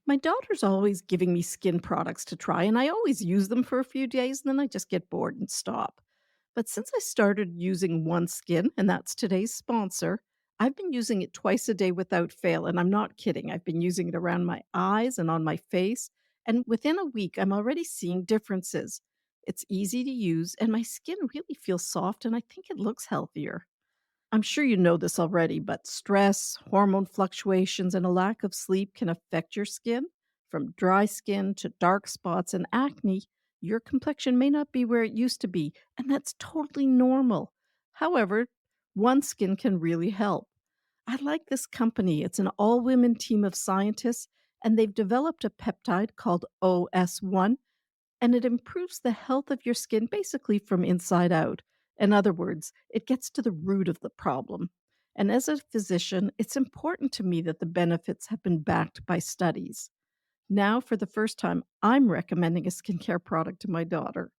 My daughter's always giving me skin products to try, and I always use them for a few days, and then I just get bored and stop. But since I started using OneSkin, and that's today's sponsor, I've been using it twice a day without fail, and I'm not kidding. I've been using it around my eyes and on my face, and within a week, I'm already seeing differences. It's easy to use, and my skin really feels soft, and I think it looks healthier. I'm sure you know this already, but stress, hormone fluctuations, and a lack of sleep can affect your skin. From dry skin to dark spots and acne, your complexion may not be where it used to be, and that's totally normal. However, one skin can really help. I like this company. It's an all women team of scientists, and they've developed a peptide called OS1 and it improves the health of your skin basically from inside out. In other words, it gets to the root of the problem. And as a physician, it's important to me that the benefits have been backed by studies. Now, for the first time, I'm recommending a skincare product to my daughter.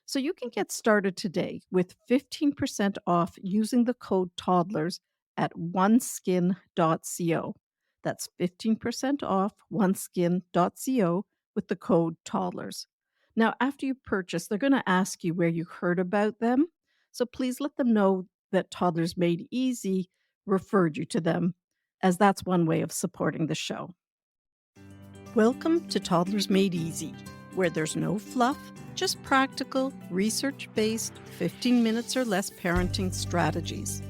So you can get started today with 15% off using the code Toddlers at oneskin.co. That's 15% off oneskin.co with the code Toddlers. Now, after you purchase, they're going to ask you where you heard about them. So please let them know that Toddlers Made Easy referred you to them, as that's one way of supporting the show. Welcome to Toddlers Made Easy, where there's no fluff, just practical, research based, 15 minutes or less parenting strategies.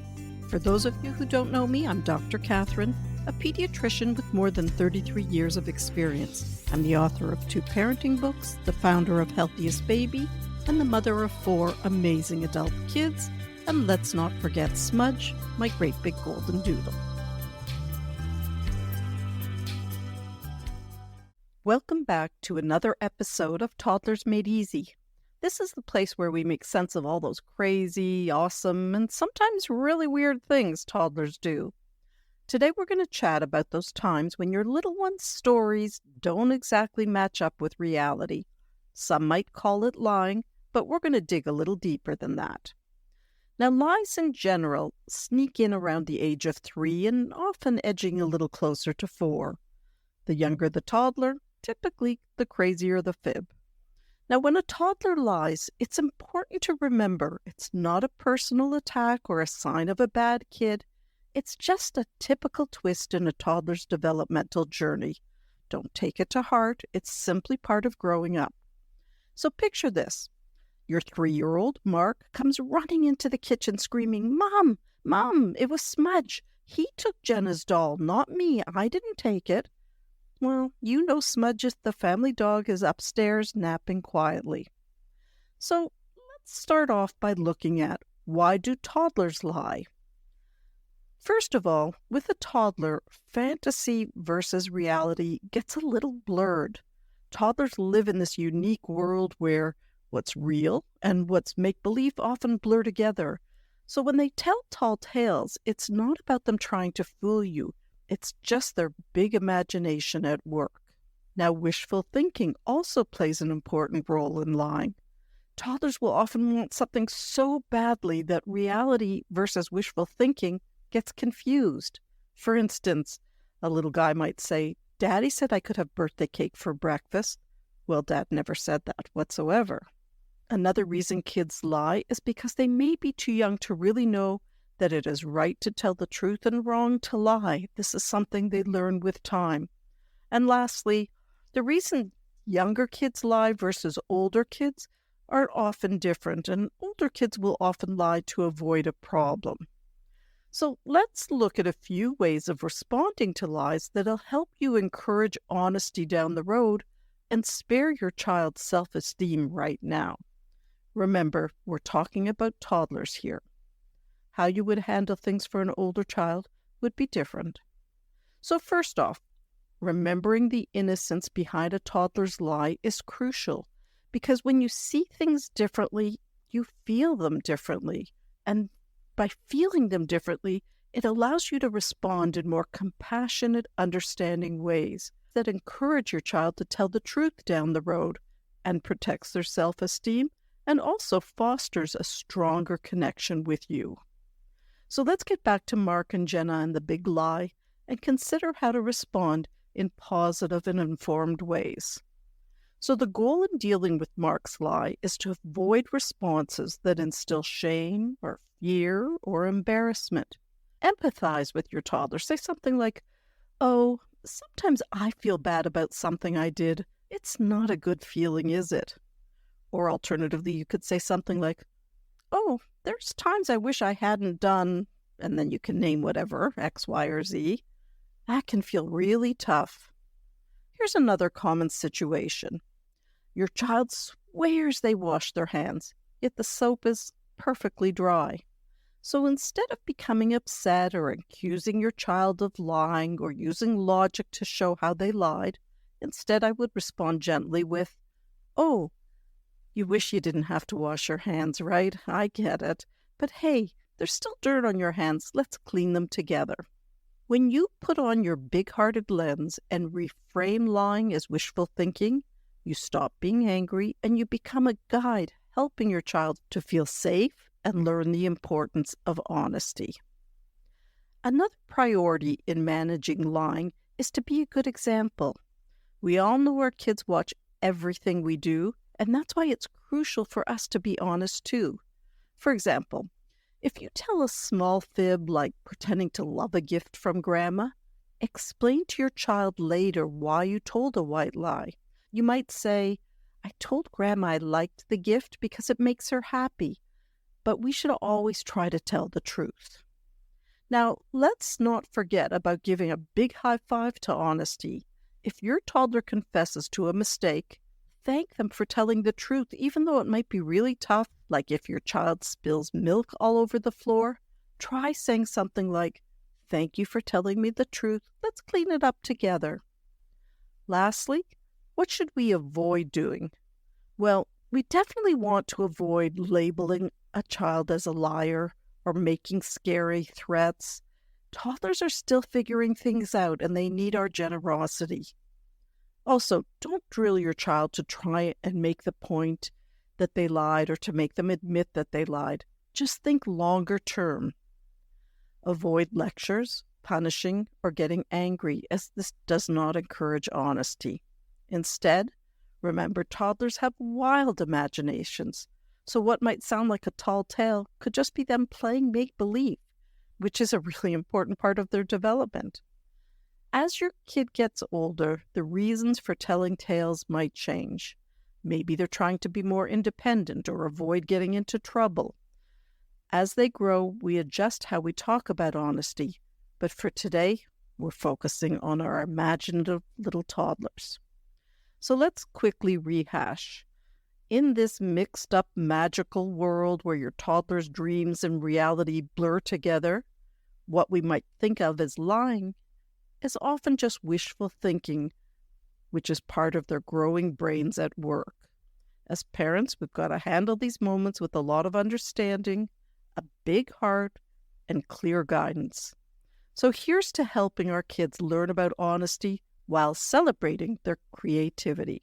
For those of you who don't know me, I'm Dr. Cathryn, a pediatrician with more than 33 years of experience. I'm the author of 2 parenting books, the founder of Healthiest Baby, and the mother of 4 amazing adult kids. And let's not forget Smudge, my great big golden doodle. Welcome back to another episode of Toddlers Made Easy. This is the place where we make sense of all those crazy, awesome, and sometimes really weird things toddlers do. Today we're going to chat about those times when your little one's stories don't exactly match up with reality. Some might call it lying, but we're going to dig a little deeper than that. Now, lies in general sneak in around the age of 3 and often edging a little closer to 4. The younger the toddler, typically the crazier the fib. Now, when a toddler lies, it's important to remember it's not a personal attack or a sign of a bad kid. It's just a typical twist in a toddler's developmental journey. Don't take it to heart. It's simply part of growing up. So picture this. Your 3-year-old, Mark, comes running into the kitchen screaming, "Mom, Mom, it was Smudge. He took Jenna's doll, not me. I didn't take it." Well, you know Smudge, the family dog, is upstairs napping quietly. So let's start off by looking at why do toddlers lie? First of all, with a toddler, fantasy versus reality gets a little blurred. Toddlers live in this unique world where what's real and what's make-believe often blur together. So when they tell tall tales, it's not about them trying to fool you. It's just their big imagination at work. Now, wishful thinking also plays an important role in lying. Toddlers will often want something so badly that reality versus wishful thinking gets confused. For instance, a little guy might say, "Daddy said I could have birthday cake for breakfast." Well, Dad never said that whatsoever. Another reason kids lie is because they may be too young to really know that it is right to tell the truth and wrong to lie. This is something they learn with time. And lastly, the reason younger kids lie versus older kids are often different, and older kids will often lie to avoid a problem. So let's look at a few ways of responding to lies that'll help you encourage honesty down the road and spare your child's self-esteem right now. Remember, we're talking about toddlers here. How you would handle things for an older child would be different. So first off, remembering the innocence behind a toddler's lie is crucial because when you see things differently, you feel them differently. And by feeling them differently, it allows you to respond in more compassionate, understanding ways that encourage your child to tell the truth down the road and protects their self-esteem and also fosters a stronger connection with you. So let's get back to Mark and Jenna and the big lie and consider how to respond in positive and informed ways. So the goal in dealing with Mark's lie is to avoid responses that instill shame or fear or embarrassment. Empathize with your toddler. Say something like, "Oh, sometimes I feel bad about something I did. It's not a good feeling, is it?" Or alternatively, you could say something like, "Oh, there's times I wish I hadn't done," and then you can name whatever, X, Y, or Z. "That can feel really tough." Here's another common situation. Your child swears they wash their hands, yet the soap is perfectly dry. So instead of becoming upset or accusing your child of lying or using logic to show how they lied, instead I would respond gently with, "Oh, you wish you didn't have to wash your hands, right? I get it. But hey, there's still dirt on your hands. Let's clean them together." When you put on your big-hearted lens and reframe lying as wishful thinking, you stop being angry and you become a guide helping your child to feel safe and learn the importance of honesty. Another priority in managing lying is to be a good example. We all know our kids watch everything we do, and that's why it's crucial for us to be honest too. For example, if you tell a small fib like pretending to love a gift from Grandma, explain to your child later why you told a white lie. You might say, "I told Grandma I liked the gift because it makes her happy, but we should always try to tell the truth." Now, let's not forget about giving a big high five to honesty. If your toddler confesses to a mistake, thank them for telling the truth, even though it might be really tough. Like if your child spills milk all over the floor, try saying something like, "Thank you for telling me the truth. Let's clean it up together." Lastly, what should we avoid doing? Well, we definitely want to avoid labeling a child as a liar or making scary threats. Toddlers are still figuring things out and they need our generosity. Also, don't drill your child to try and make the point that they lied or to make them admit that they lied. Just think longer term. Avoid lectures, punishing, or getting angry, as this does not encourage honesty. Instead, remember toddlers have wild imaginations, so what might sound like a tall tale could just be them playing make-believe, which is a really important part of their development. As your kid gets older, the reasons for telling tales might change. Maybe they're trying to be more independent or avoid getting into trouble. As they grow, we adjust how we talk about honesty, but for today, we're focusing on our imaginative little toddlers. So let's quickly rehash. In this mixed-up magical world where your toddler's dreams and reality blur together, what we might think of as lying is often just wishful thinking, which is part of their growing brains at work. As parents, we've got to handle these moments with a lot of understanding, a big heart, and clear guidance. So here's to helping our kids learn about honesty while celebrating their creativity.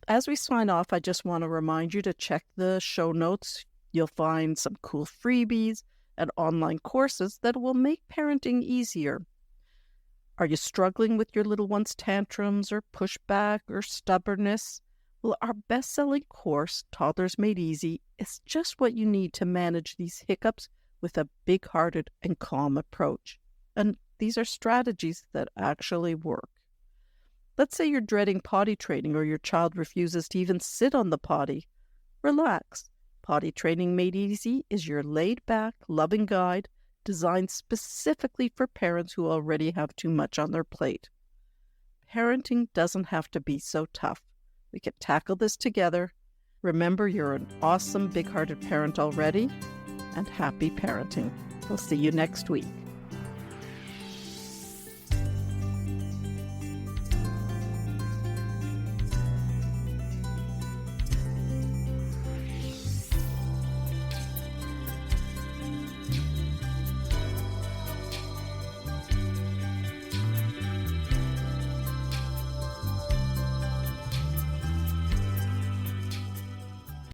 As we sign off, I just want to remind you to check the show notes. You'll find some cool freebies and online courses that will make parenting easier. Are you struggling with your little one's tantrums or pushback or stubbornness? Well, our best-selling course, Toddlers Made Easy, is just what you need to manage these hiccups with a big-hearted and calm approach. And these are strategies that actually work. Let's say you're dreading potty training or your child refuses to even sit on the potty. Relax. Potty Training Made Easy is your laid-back, loving guide designed specifically for parents who already have too much on their plate. Parenting doesn't have to be so tough. We can tackle this together. Remember, you're an awesome, big-hearted parent already, and happy parenting. We'll see you next week.